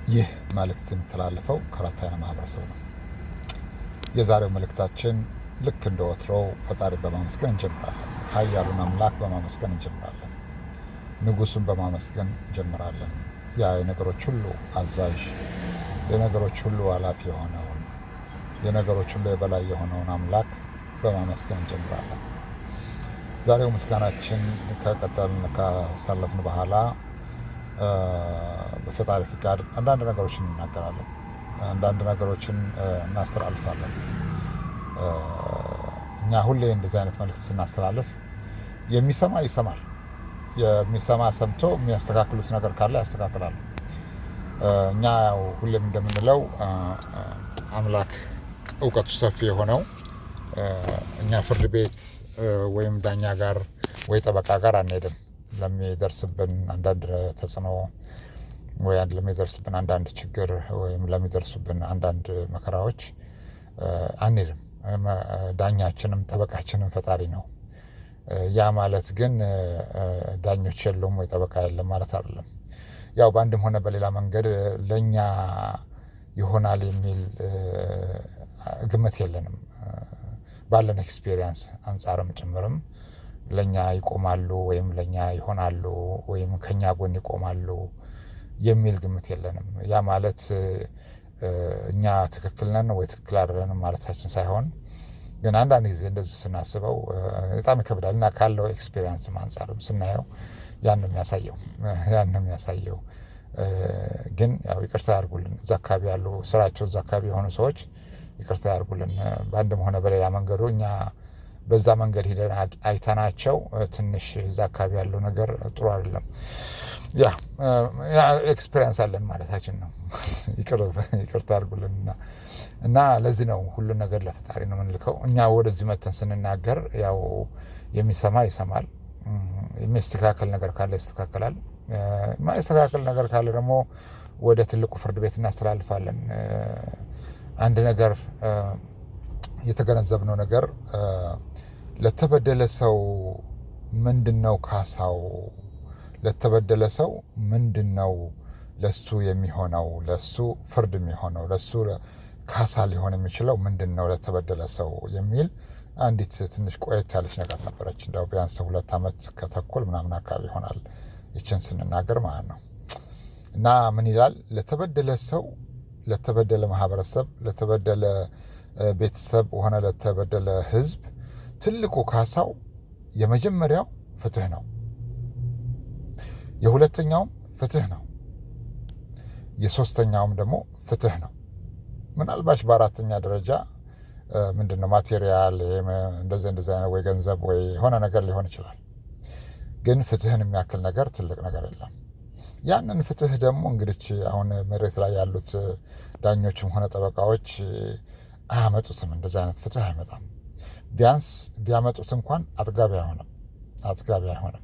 ይህ መልእክት የሚተላለፈው ከረታይነ ማህበረሰብ ነው። የዛሬው መልእክታችን ልክ እንደ ወትሮው ፈጣሪ በማመስገን እንጀምራለን። ኃያሉን አምላክ በማመስገን እንጀምራለን። ንጉሱን በማመስገን እንጀምራለን። ያ የነገሮች ሁሉ አዛዥ፣ የነገሮች ሁሉ ኃላፊ የሆነውን፣ የነገሮች ሁሉ የበላይ የሆነውን አምላክ በማመስገን እንጀምራለን። ዛሬው ምስጋናችን ከቀጠልን ካሳለፍን በኋላ በፈጣሪ ፍቃድ አንዳንድ ነገሮችን እናገራለን፣ አንዳንድ ነገሮችን እናስተላልፋለን። እኛ ሁሌ እንደዚህ አይነት መልእክት ስናስተላልፍ የሚሰማ ይሰማል፣ የሚሰማ ሰምቶ የሚያስተካክሉት ነገር ካለ ያስተካክላሉ። እኛ ያው ሁሌም እንደምንለው አምላክ እውቀቱ ሰፊ የሆነው እኛ ፍርድ ቤት ወይም ዳኛ ጋር ወይ ጠበቃ ጋር አንሄድም። ለሚደርስብን አንዳንድ ተጽዕኖ ወይ ለሚደርስብን አንዳንድ ችግር ወይም ለሚደርሱብን አንዳንድ መከራዎች አንሄድም። ዳኛችንም ጠበቃችንም ፈጣሪ ነው። ያ ማለት ግን ዳኞች የሉም ወይ ጠበቃ የለም ማለት አይደለም። ያው በአንድም ሆነ በሌላ መንገድ ለእኛ ይሆናል የሚል ግምት የለንም። ባለን ኤክስፔሪየንስ አንጻርም ጭምርም ለእኛ ይቆማሉ ወይም ለእኛ ይሆናሉ ወይም ከኛ ጎን ይቆማሉ የሚል ግምት የለንም። ያ ማለት እኛ ትክክል ነን ወይ ትክክል አይደለንም ማለታችን ሳይሆን ግን አንዳንድ ጊዜ እንደዚህ ስናስበው በጣም ይከብዳል እና ካለው ኤክስፔሪየንስ አንጻርም ስናየው ያን ነው የሚያሳየው። ግን ያው ይቅርታ ያድርጉልን እዛ አካባቢ ያሉ ስራቸው እዛ አካባቢ የሆኑ ሰዎች ይቅርታ ያድርጉልን። በአንድም ሆነ በሌላ መንገዱ እኛ በዛ መንገድ ሂደን አይተናቸው ትንሽ እዛ አካባቢ ያለው ነገር ጥሩ አይደለም። ያ ኤክስፔሪየንስ አለን ማለታችን ነው። ይቅርታ አድርጉልን እና ለዚህ ነው ሁሉን ነገር ለፈጣሪ ነው የምንልከው። እኛ ወደዚህ መተን ስንናገር ያው የሚሰማ ይሰማል፣ የሚስተካከል ነገር ካለ ይስተካከላል፣ የማይስተካከል ነገር ካለ ደግሞ ወደ ትልቁ ፍርድ ቤት እናስተላልፋለን። አንድ ነገር የተገነዘብነው ነገር ለተበደለ ሰው ምንድነው ካሳው? ለተበደለ ሰው ምንድነው ለሱ የሚሆነው? ለሱ ፍርድ የሚሆነው ለሱ ካሳ ሊሆን የሚችለው ምንድነው ለተበደለ ሰው የሚል አንዲት ትንሽ ቆየት ያለች ነገር ነበረች። እንደው ቢያንስ 2 ዓመት ከተኩል ምናምን አካባቢ ይሆናል ይችን ስንናገር ማለት ነው። እና ምን ይላል? ለተበደለ ሰው፣ ለተበደለ ማህበረሰብ፣ ለተበደለ ቤተሰብ ሆነ ለተበደለ ህዝብ ትልቁ ካሳው የመጀመሪያው ፍትህ ነው። የሁለተኛውም ፍትህ ነው። የሶስተኛውም ደግሞ ፍትህ ነው። ምናልባት በአራተኛ ደረጃ ምንድነው ማቴሪያል እንደዚህ አይነት ወይ ገንዘብ ወይ የሆነ ነገር ሊሆን ይችላል። ግን ፍትህን የሚያክል ነገር ትልቅ ነገር የለም። ያንን ፍትህ ደግሞ እንግዲህ አሁን መሬት ላይ ያሉት ዳኞችም ሆነ ጠበቃዎች አያመጡትም። እንደዚህ አይነት ፍትህ አይመጣም። ቢያንስ ቢያመጡት እንኳን አጥጋቢ አይሆንም።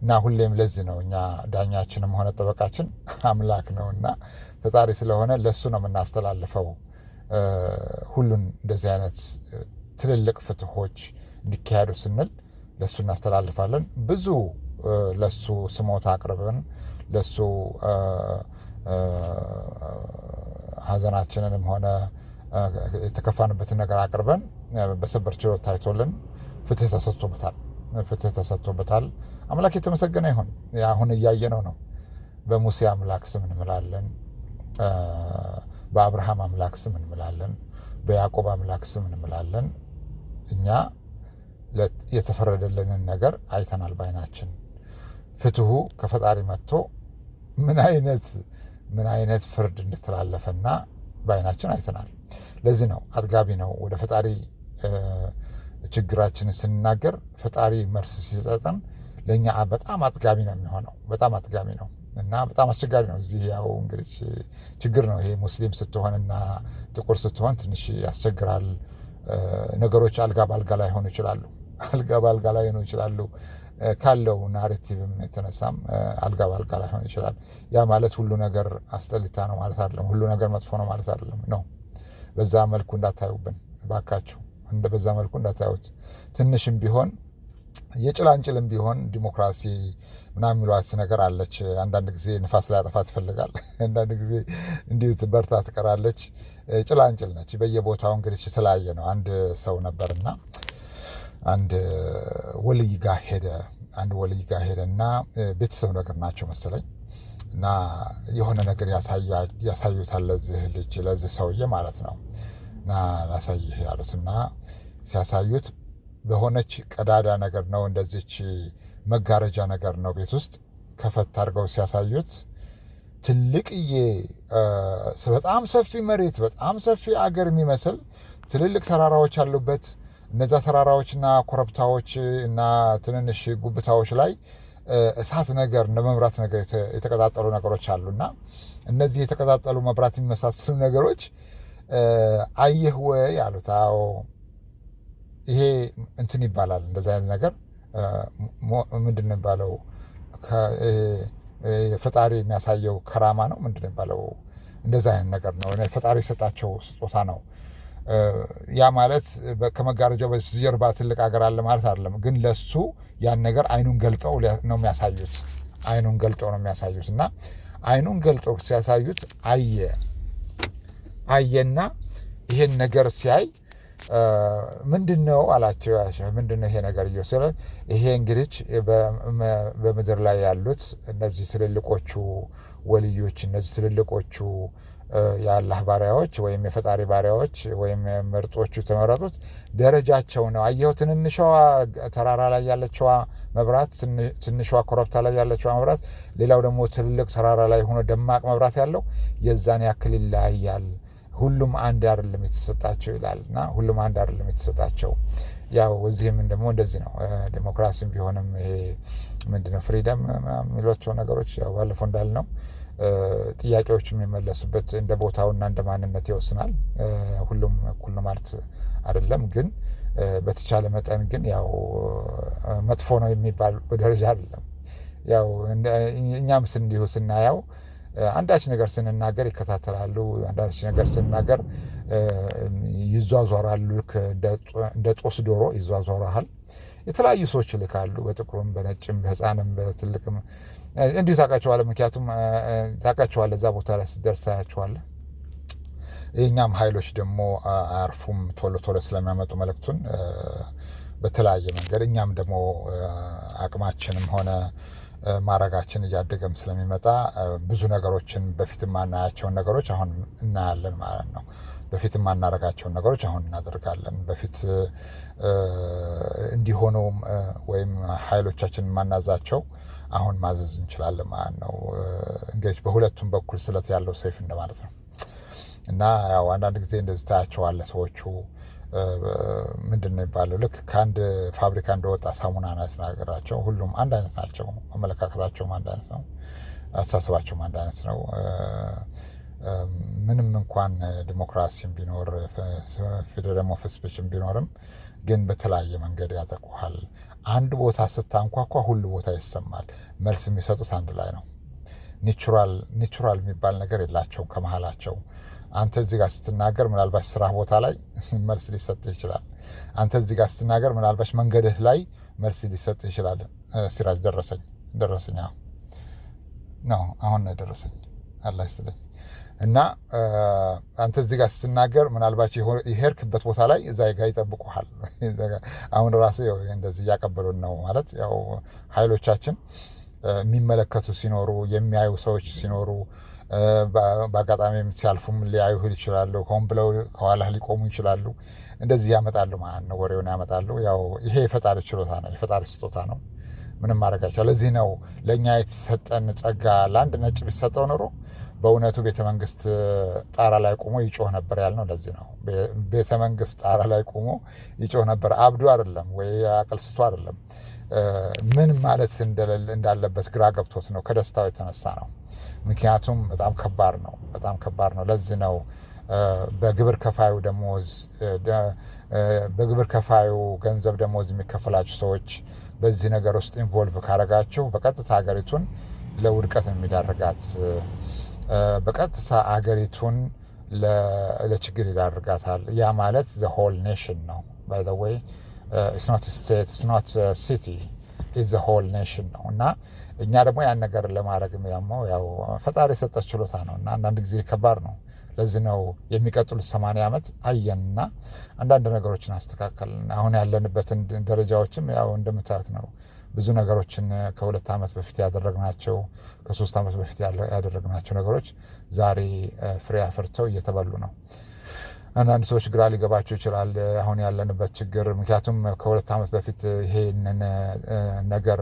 እና ሁሌም ለዚህ ነው እኛ ዳኛችንም ሆነ ጠበቃችን አምላክ ነውና ፈጣሪ ስለሆነ ለሱ ነው የምናስተላልፈው። ሁሉን እንደዚህ አይነት ትልልቅ ፍትሆች እንዲካሄዱ ስንል ለሱ እናስተላልፋለን። ብዙ ለሱ ስሞታ አቅርበን ለሱ ሀዘናችንንም ሆነ የተከፋንበትን ነገር አቅርበን በሰበር ችሎት ታይቶልን ፍትህ ተሰጥቶበታል። አምላክ የተመሰገነ ይሁን። አሁን እያየነው ነው። በሙሴ አምላክ ስም እንምላለን፣ በአብርሃም አምላክ ስም እንምላለን፣ በያዕቆብ አምላክ ስም እንምላለን። እኛ የተፈረደልንን ነገር አይተናል በዓይናችን። ፍትሁ ከፈጣሪ መጥቶ ምን አይነት ፍርድ እንደተላለፈና በዓይናችን አይተናል። ለዚህ ነው አጥጋቢ ነው። ወደ ፈጣሪ ችግራችንን ስንናገር ፈጣሪ መልስ ሲሰጠን ለእኛ በጣም አጥጋቢ ነው የሚሆነው። በጣም አጥጋቢ ነው እና በጣም አስቸጋሪ ነው። እዚህ ያው እንግዲህ ችግር ነው ይሄ። ሙስሊም ስትሆንና ጥቁር ስትሆን ትንሽ ያስቸግራል። ነገሮች አልጋ ባልጋ ላይ ሆኑ ይችላሉ። ካለው ናሬቲቭም የተነሳም አልጋ ባልጋ ላይ ሆኑ ይችላል። ያ ማለት ሁሉ ነገር አስጠሊታ ነው ማለት አይደለም። ሁሉ ነገር መጥፎ ነው ማለት አይደለም ነው። በዛ መልኩ እንዳታዩብን ባካችሁ። በዛ መልኩ እንዳታዩት። ትንሽም ቢሆን የጭላንጭልም ቢሆን ዲሞክራሲ ምናምን የሚሏት ነገር አለች። አንዳንድ ጊዜ ንፋስ ላይ አጠፋ ትፈልጋል፣ አንዳንድ ጊዜ እንዲሁ በርታ ትቀራለች። ጭላንጭል ነች በየቦታው እንግዲህ የተለያየ ነው። አንድ ሰው ነበርና አንድ ወልይ ጋር ሄደ። አንድ ወልይ ጋር ሄደና ቤተሰብ ነገር ናቸው መሰለኝ እና የሆነ ነገር ያሳዩታል ለዚህ ሰውዬ ማለት ነው። እና ላሳይህ ያሉትና ሲያሳዩት በሆነች ቀዳዳ ነገር ነው፣ እንደዚች መጋረጃ ነገር ነው ቤት ውስጥ ከፈት አድርገው ሲያሳዩት ትልቅዬ በጣም ሰፊ መሬት፣ በጣም ሰፊ አገር የሚመስል ትልልቅ ተራራዎች ያሉበት፣ እነዛ ተራራዎችና ኮረብታዎች እና ትንንሽ ጉብታዎች ላይ እሳት ነገር እንደ መብራት ነገር የተቀጣጠሉ ነገሮች አሉና እነዚህ የተቀጣጠሉ መብራት የሚመሳሰሉ ነገሮች አየህ ወይ አሉት። አዎ ይሄ እንትን ይባላል፣ እንደዚ አይነት ነገር ምንድን ነው የሚባለው? ፈጣሪ የሚያሳየው ከራማ ነው። ምንድን ነው የሚባለው? እንደዚ አይነት ነገር ነው። ፈጣሪ የሰጣቸው ስጦታ ነው። ያ ማለት ከመጋረጃው በጀርባ ትልቅ ሀገር አለ ማለት አይደለም። ግን ለሱ ያን ነገር አይኑን ገልጠው ነው የሚያሳዩት። አይኑን ገልጠው ነው የሚያሳዩት እና አይኑን ገልጠው ሲያሳዩት አየና ይሄን ነገር ሲያይ ምንድን ነው አላቸው። ምንድን ነው ይሄ ነገር እየወሰለ ይሄ እንግዲህ በምድር ላይ ያሉት እነዚህ ትልልቆቹ ወልዮች፣ እነዚህ ትልልቆቹ የአላህ ባሪያዎች ወይም የፈጣሪ ባሪያዎች ወይም ምርጦቹ የተመረጡት ደረጃቸው ነው። አየኸው ትንንሿ ተራራ ላይ ያለችዋ መብራት፣ ትንሿ ኮረብታ ላይ ያለችዋ መብራት፣ ሌላው ደግሞ ትልልቅ ተራራ ላይ ሆኖ ደማቅ መብራት ያለው የዛን ያክል ይለያያል። ሁሉም አንድ አይደለም የተሰጣቸው ይላል እና ሁሉም አንድ አይደለም የተሰጣቸው። ያው እዚህም ደግሞ እንደዚህ ነው። ዲሞክራሲም ቢሆንም ይሄ ምንድነው ፍሪደም የሚሏቸው ነገሮች ያው ባለፈው እንዳልነው ጥያቄዎች የሚመለሱበት እንደ ቦታውና እንደ ማንነት ይወስናል። ሁሉም እኩል ነው ማለት አይደለም፣ ግን በተቻለ መጠን ግን ያው መጥፎ ነው የሚባል ደረጃ አይደለም። ያው እኛም እንዲሁ ስናየው አንዳች ነገር ስንናገር ይከታተላሉ፣ አንዳች ነገር ስንናገር ይዟዟራሉ። እንደ ጦስ ዶሮ ይዟዟራሃል። የተለያዩ ሰዎች ይልካሉ፣ በጥቁሩም በነጭም በሕፃንም በትልቅም እንዲሁ ታውቃቸዋለህ። ምክንያቱም ታውቃቸዋለህ፣ እዛ ቦታ ላይ ስትደርስ ታያቸዋለህ። የእኛም ኃይሎች ደግሞ አያርፉም፣ ቶሎ ቶሎ ስለሚያመጡ መልእክቱን በተለያየ መንገድ እኛም ደግሞ አቅማችንም ሆነ ማረጋችን እያደገም ስለሚመጣ ብዙ ነገሮችን በፊት የማናያቸውን ነገሮች አሁን እናያለን ማለት ነው። በፊት የማናረጋቸውን ነገሮች አሁን እናደርጋለን። በፊት እንዲሆነውም ወይም ኃይሎቻችን የማናዛቸው አሁን ማዘዝ እንችላለን ማለት ነው። እንግዲህ በሁለቱም በኩል ስለት ያለው ሰይፍ እንደማለት ነው እና ያው አንዳንድ ጊዜ እንደዚህ ታያቸዋለህ። ሰዎቹ ምንድን ነው የሚባለው? ልክ ከአንድ ፋብሪካ እንደወጣ ሳሙና አይነት ነገራቸው። ሁሉም አንድ አይነት ናቸው። አመለካከታቸውም አንድ አይነት ነው። አስተሳሰባቸውም አንድ አይነት ነው። ምንም እንኳን ዲሞክራሲም ቢኖር ፍሪደም ኦፍ ስፒችም ቢኖርም ግን በተለያየ መንገድ ያጠቁሃል። አንድ ቦታ ስታንኳኳ ሁሉ ቦታ ይሰማል። መልስ የሚሰጡት አንድ ላይ ነው። ኒቹራል የሚባል ነገር የላቸውም ከመሀላቸው። አንተ እዚህ ጋር ስትናገር ምናልባት ስራ ቦታ ላይ መልስ ሊሰጥህ ይችላል። አንተ እዚህ ጋር ስትናገር ምናልባት መንገድህ ላይ መልስ ሊሰጥህ ይችላል። ሲራጅ ደረሰኝ ነው አሁን ደረሰኝ አላህ ይስጥልኝ። እና አንተ እዚህ ጋር ስትናገር ምናልባት የሄድክበት ቦታ ላይ እዛ ጋር ይጠብቁሃል። አሁን ራሱ እንደዚህ እያቀበሉን ነው ማለት ያው ኃይሎቻችን የሚመለከቱ ሲኖሩ፣ የሚያዩ ሰዎች ሲኖሩ፣ በአጋጣሚ ሲያልፉም ሊያዩ ይችላሉ። ሆን ብለው ከኋላ ሊቆሙ ይችላሉ። እንደዚህ ያመጣሉ ማለት ነው፣ ወሬውን ያመጣሉ። ያው ይሄ የፈጣሪ ችሎታ ነው፣ የፈጣሪ ስጦታ ነው። ምንም ማድረግ አይቻልም። ለዚህ ነው ለእኛ የተሰጠን ጸጋ ለአንድ ነጭ ቢሰጠው ኖሮ በእውነቱ ቤተ መንግስት ጣራ ላይ ቆሞ ይጮህ ነበር ያልነው። ለዚህ ነው ቤተ መንግስት ጣራ ላይ ቆሞ ይጮህ ነበር። አብዶ አይደለም ወይ አቅል ስቶ አይደለም። ምን ማለት እንዳለበት ግራ ገብቶት ነው። ከደስታው የተነሳ ነው። ምክንያቱም በጣም ከባድ ነው። ለዚህ ነው በግብር ከፋዩ ደሞዝ በግብር ከፋዩ ገንዘብ ደሞዝ የሚከፈላችሁ ሰዎች በዚህ ነገር ውስጥ ኢንቮልቭ ካረጋችሁ በቀጥታ ሀገሪቱን ለውድቀት የሚዳርጋት፣ በቀጥታ ሀገሪቱን ለችግር ይዳርጋታል። ያ ማለት ዘ ሆል ኔሽን ነው። ባይ ዘ ዌይ ኢትስ ኖት ስቴት ኢትስ ኖት ሲቲ ኢዝ ዘ ሆል ኔሽን ነው። እና እኛ ደግሞ ያን ነገር ለማድረግ ያው ፈጣሪ የሰጠች ችሎታ ነው እና አንዳንድ ጊዜ ከባድ ነው። ለዚህ ነው የሚቀጥሉት 80 ዓመት አየንና አንዳንድ ነገሮችን አስተካከልን። አሁን ያለንበትን ደረጃዎችም ያው እንደምታዩት ነው። ብዙ ነገሮችን ከ2 ዓመት በፊት ያደረግናቸው ከ3 ዓመት በፊት ያደረግናቸው ነገሮች ዛሬ ፍሬ አፍርተው እየተበሉ ነው። አንዳንድ ሰዎች ግራ ሊገባቸው ይችላል አሁን ያለንበት ችግር። ምክንያቱም ከ2 ዓመት በፊት ይሄንን ነገር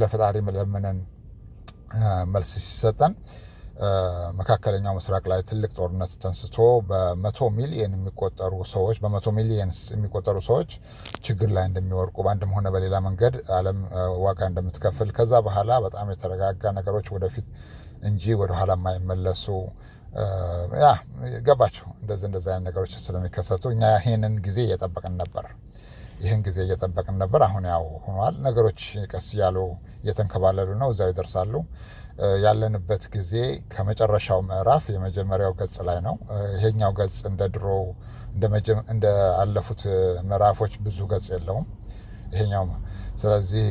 ለፈጣሪ ለምነን መልስ ሲሰጠን መካከለኛው ምስራቅ ላይ ትልቅ ጦርነት ተንስቶ በ100 ሚሊዮን የሚቆጠሩ ሰዎች ችግር ላይ እንደሚወርቁ በአንድም ሆነ በሌላ መንገድ ዓለም ዋጋ እንደምትከፍል ከዛ በኋላ በጣም የተረጋጋ ነገሮች ወደፊት እንጂ ወደኋላ የማይመለሱ ገባቸው እንደዚህ አይነት ነገሮች ስለሚከሰቱ እኛ ይህንን ጊዜ እየጠበቅን ነበር። አሁን ያው ሆኗል። ነገሮች ቀስ እያሉ እየተንከባለሉ ነው፣ እዛው ይደርሳሉ። ያለንበት ጊዜ ከመጨረሻው ምዕራፍ የመጀመሪያው ገጽ ላይ ነው። ይሄኛው ገጽ እንደ ድሮ እንደ አለፉት ምዕራፎች ብዙ ገጽ የለውም ይሄኛው። ስለዚህ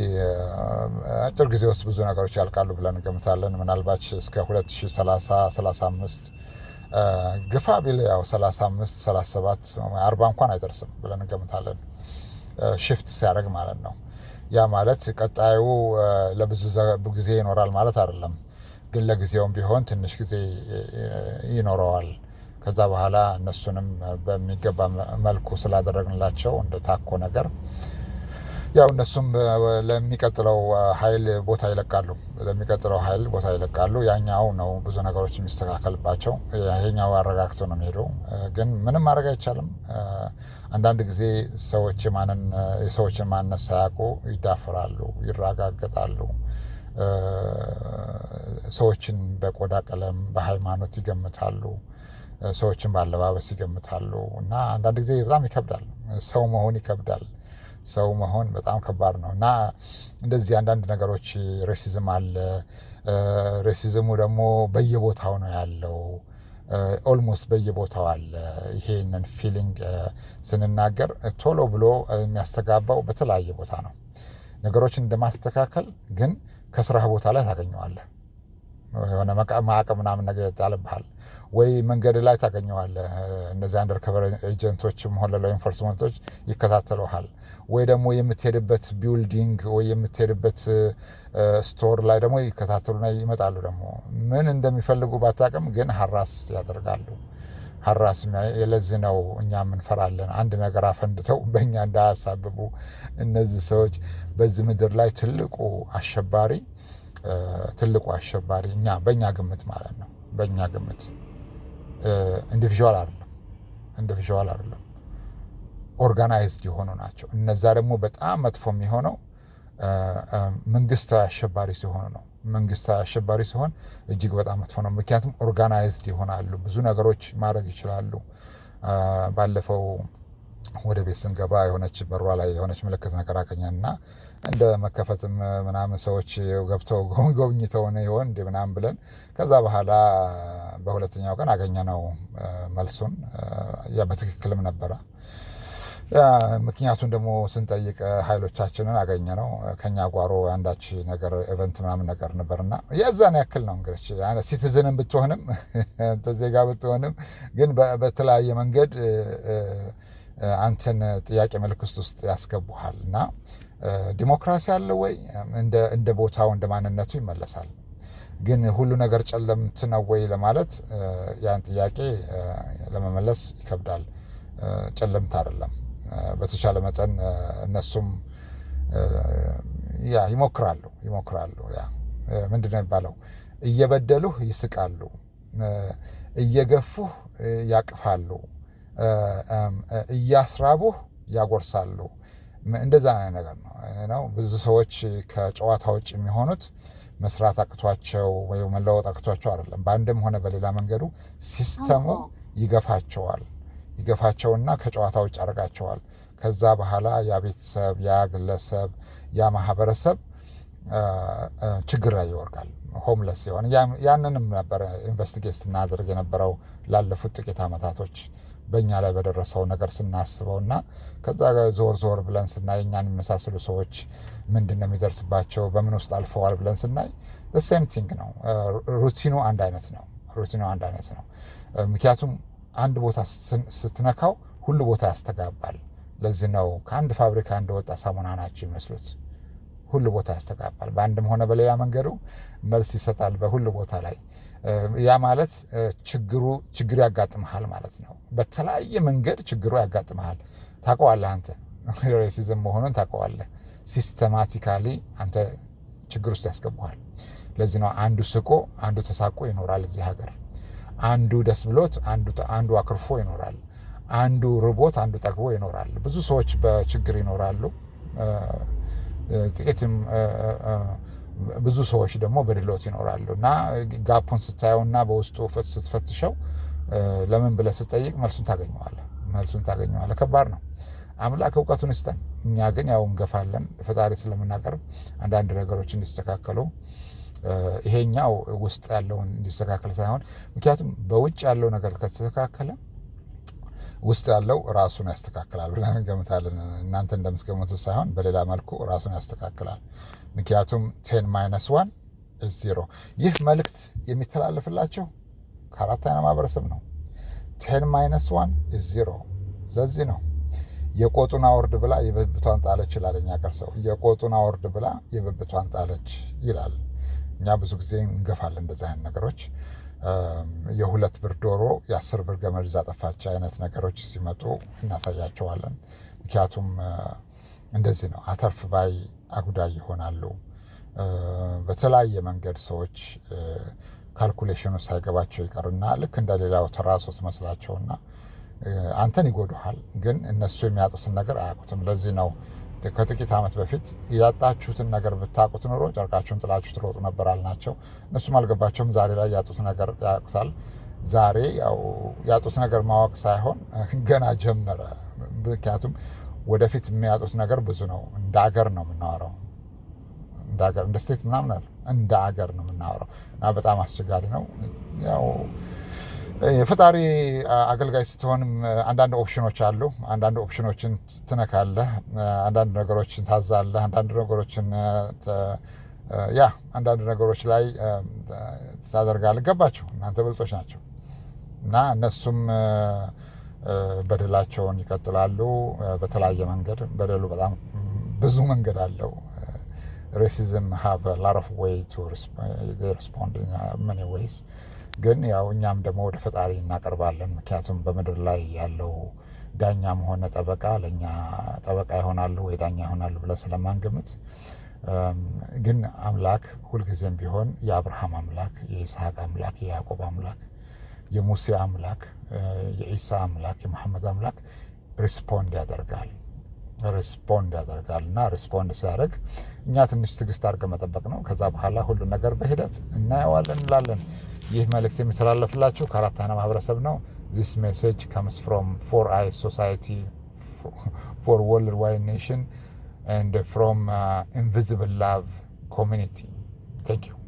አጭር ጊዜ ውስጥ ብዙ ነገሮች ያልቃሉ ብለን እንገምታለን። ምናልባት እስከ 2035 ግፋ ቢል ያው 35 37 40 እንኳን አይደርስም ብለን እንገምታለን። ሽፍት ሲያደርግ ማለት ነው። ያ ማለት ቀጣዩ ለብዙ ጊዜ ይኖራል ማለት አይደለም፣ ግን ለጊዜውም ቢሆን ትንሽ ጊዜ ይኖረዋል። ከዛ በኋላ እነሱንም በሚገባ መልኩ ስላደረግንላቸው እንደ ታኮ ነገር ያው እነሱም ለሚቀጥለው ኃይል ቦታ ይለቃሉ። ያኛው ነው ብዙ ነገሮች የሚስተካከልባቸው። ይሄኛው አረጋግቶ ነው የሚሄደው። ግን ምንም ማድረግ አይቻልም። አንዳንድ ጊዜ የሰዎችን ማንነት ሳያውቁ ይዳፍራሉ፣ ይረጋገጣሉ። ሰዎችን በቆዳ ቀለም፣ በሃይማኖት ይገምታሉ። ሰዎችን በአለባበስ ይገምታሉ። እና አንዳንድ ጊዜ በጣም ይከብዳል። ሰው መሆን በጣም ከባድ ነው። እና እንደዚህ አንዳንድ ነገሮች ሬሲዝም አለ። ሬሲዝሙ ደግሞ በየቦታው ነው ያለው። ኦልሞስት በየቦታው አለ። ይሄንን ፊሊንግ ስንናገር ቶሎ ብሎ የሚያስተጋባው በተለያየ ቦታ ነው። ነገሮችን እንደማስተካከል ግን ከስራህ ቦታ ላይ ታገኘዋለህ። የሆነ ማዕቀብ ምናምን ነገር ይጣልብሃል ወይ መንገድ ላይ ታገኘዋለህ። እነዚህ አንደርከቨር ኤጀንቶችም ሆነ ሎ ኢንፎርስመንቶች ይከታተሉሃል። ወይ ደግሞ የምትሄድበት ቢልዲንግ ወይ የምትሄድበት ስቶር ላይ ደግሞ ይከታተሉና ይመጣሉ። ደግሞ ምን እንደሚፈልጉ ባታውቅም ግን ሀራስ ያደርጋሉ። ለዚህ ነው እኛ እንፈራለን። አንድ ነገር አፈንድተው በእኛ እንዳያሳብቡ። እነዚህ ሰዎች በዚህ ምድር ላይ ትልቁ አሸባሪ እኛ በእኛ ግምት ማለት ነው። በእኛ ግምት ኢንዲቪዥዋል አይደለም፣ ኦርጋናይዝድ የሆኑ ናቸው። እነዛ ደግሞ በጣም መጥፎ የሚሆነው መንግስታዊ አሸባሪ ሲሆኑ ነው። መንግስታዊ አሸባሪ ሲሆን እጅግ በጣም መጥፎ ነው። ምክንያቱም ኦርጋናይዝድ ይሆናሉ፣ ብዙ ነገሮች ማድረግ ይችላሉ። ባለፈው ወደ ቤት ስንገባ የሆነች በሯ ላይ የሆነች ምልክት ነገር አገኘንና እንደ መከፈትም ምናምን ሰዎች ገብተው ጎብኝተውን ይሆን እንደ ምናምን ብለን ከዛ በኋላ በሁለተኛው ቀን አገኘነው መልሱን። በትክክልም ነበረ። ምክንያቱም ደግሞ ስንጠይቅ ኃይሎቻችንን አገኘነው። ከኛ ጓሮ አንዳች ነገር ኢቨንት ምናምን ነገር ነበርና የዛን ያክል ነው እንግዲህ ሲቲዝንም ብትሆንም ዜጋ ብትሆንም ግን በተለያየ መንገድ አንተን ጥያቄ ምልክት ውስጥ ያስገቡሃል። እና ዲሞክራሲ አለ ወይ? እንደ ቦታው እንደ ማንነቱ ይመለሳል። ግን ሁሉ ነገር ጨለምት ነው ወይ ለማለት ያን ጥያቄ ለመመለስ ይከብዳል። ጨለምት አይደለም። በተቻለ መጠን እነሱም ይሞክራሉ። ምንድነው የሚባለው? እየበደሉህ ይስቃሉ፣ እየገፉህ ያቅፋሉ፣ እያስራቡህ ያጎርሳሉ። እንደዛ ነገር ነው። ብዙ ሰዎች ከጨዋታ ውጭ የሚሆኑት መስራት አቅቷቸው ወይ መለወጥ አቅቷቸው አይደለም። በአንድም ሆነ በሌላ መንገዱ ሲስተሙ ይገፋቸውና ከጨዋታ ውጭ ያደርጋቸዋል። ከዛ በኋላ ያ ቤተሰብ፣ ያ ግለሰብ፣ ያ ማህበረሰብ ችግር ላይ ይወርቃል። ሆምለስ ሲሆን ያንንም ነበረ ኢንቨስቲጌት ስናደርግ የነበረው ላለፉት ጥቂት ዓመታቶች በእኛ ላይ በደረሰው ነገር ስናስበው እና ከዛ ዞር ብለን ስናይ እኛን የሚመሳሰሉ ሰዎች ምንድን ነው የሚደርስባቸው፣ በምን ውስጥ አልፈዋል ብለን ስናይ ሴም ቲንግ ነው። ሩቲኑ አንድ አይነት ነው። ምክንያቱም አንድ ቦታ ስትነካው ሁሉ ቦታ ያስተጋባል። ለዚህ ነው ከአንድ ፋብሪካ እንደወጣ ሳሙና ናቸው የሚመስሉት። ሁሉ ቦታ ያስተጋባል። በአንድም ሆነ በሌላ መንገዱ መልስ ይሰጣል በሁሉ ቦታ ላይ። ያ ማለት ችግር ያጋጥመሃል ማለት ነው። በተለያየ መንገድ ችግሩ ያጋጥመሃል። ታውቀዋለህ፣ አንተ ሬሲዝም መሆኑን ታውቀዋለህ። ሲስተማቲካሊ አንተ ችግር ውስጥ ያስገቡሃል። ለዚህ ነው አንዱ ስቆ አንዱ ተሳቆ ይኖራል እዚህ ሀገር። አንዱ ደስ ብሎት አንዱ አክርፎ ይኖራል። አንዱ ርቦት አንዱ ጠግቦ ይኖራል። ብዙ ሰዎች በችግር ይኖራሉ። ጥቂትም ብዙ ሰዎች ደግሞ በድሎት ይኖራሉ። እና ጋፑን ስታየውና በውስጡ ስትፈትሸው ለምን ብለህ ስጠይቅ መልሱን ታገኘዋለህ። ከባድ ነው። አምላክ እውቀቱን ይስጠን። እኛ ግን ያው እንገፋለን። ፈጣሪ ስለምናቀርብ አንዳንድ ነገሮች እንዲስተካከሉ፣ ይሄኛው ውስጥ ያለውን እንዲስተካከል ሳይሆን፣ ምክንያቱም በውጭ ያለው ነገር ከተስተካከለ ውስጥ ያለው ራሱን ያስተካክላል ብለን እንገምታለን። እናንተ እንደምትገምቱ ሳይሆን በሌላ መልኩ ራሱን ያስተካክላል። ምክንያቱም 10-1 is 0። ይህ መልእክት የሚተላለፍላቸው ከአራት አይነት ማህበረሰብ ነው። 10-1 is 0። ለዚህ ነው የቆጡን አውርድ ብላ የብብቷን ጣለች ይላል እኛ ሀገር ሰው። የቆጡን አውርድ ብላ የብብቷን ጣለች ይላል። እኛ ብዙ ጊዜ እንገፋለን እንደዚህ አይነት ነገሮች። የ2 ብር ዶሮ የ10 ብር ገመድ ይዛ ጠፋች አይነት ነገሮች ሲመጡ እናሳያቸዋለን። ምክንያቱም እንደዚህ ነው። አተርፍ ባይ አጉዳይ ይሆናሉ። በተለያየ መንገድ ሰዎች ካልኩሌሽኑ ሳይገባቸው ይቀርና ልክ እንደሌላው ተራሶ ትመስላቸውና አንተን ይጎዱሃል። ግን እነሱ የሚያጡትን ነገር አያውቁትም። ለዚህ ነው ከጥቂት ዓመት በፊት ያጣችሁትን ነገር ብታውቁት ኖሮ ጨርቃችሁን ጥላችሁ ትሮጡ ነበር አልናቸው። እነሱም አልገባቸውም። ዛሬ ላይ ያጡት ነገር ያውቁታል። ዛሬ ያው ያጡት ነገር ማወቅ ሳይሆን ገና ጀመረ። ምክንያቱም ወደፊት የሚያጡት ነገር ብዙ ነው። እንደ አገር ነው የምናወራው። እንደ ስቴት ምናምን እንደ አገር ነው የምናወራው እና በጣም አስቸጋሪ ነው። ያው የፈጣሪ አገልጋይ ስትሆንም አንዳንድ ኦፕሽኖች አሉ። አንዳንድ ኦፕሽኖችን ትነካለህ፣ አንዳንድ ነገሮችን ታዛለህ፣ አንዳንድ ነገሮች ላይ ታደርጋለህ። ገባችሁ? እናንተ ብልጦች ናቸው እና እነሱም በደላቸውን ይቀጥላሉ በተለያየ መንገድ። በደሉ በጣም ብዙ መንገድ አለው። ሬሲዝም have a lot of way to respond in many ways። ግን ያው እኛም ደግሞ ወደ ፈጣሪ እናቀርባለን። ምክንያቱም በምድር ላይ ያለው ዳኛም ሆነ ጠበቃ ለእኛ ጠበቃ ይሆናሉ ወይ ዳኛ ይሆናሉ ብለን ስለማንገምት፣ ግን አምላክ ሁልጊዜም ቢሆን የአብርሃም አምላክ፣ የይስሐቅ አምላክ፣ የያዕቆብ አምላክ፣ የሙሴ አምላክ፣ የኢሳ አምላክ፣ የመሐመድ አምላክ ሪስፖንድ ያደርጋል እና ሪስፖንድ ሲያደርግ እኛ ትንሽ ትዕግስት አድርገን መጠበቅ ነው። ከዛ በኋላ ሁሉ ነገር በሂደት እናየዋለን እንላለን። ይህ መልእክት የሚተላለፍላችሁ ከአራት አይነት ማህበረሰብ ነው። This message comes from 4i Society for Worldwide Nation and from Invisible Love Community. Thank you.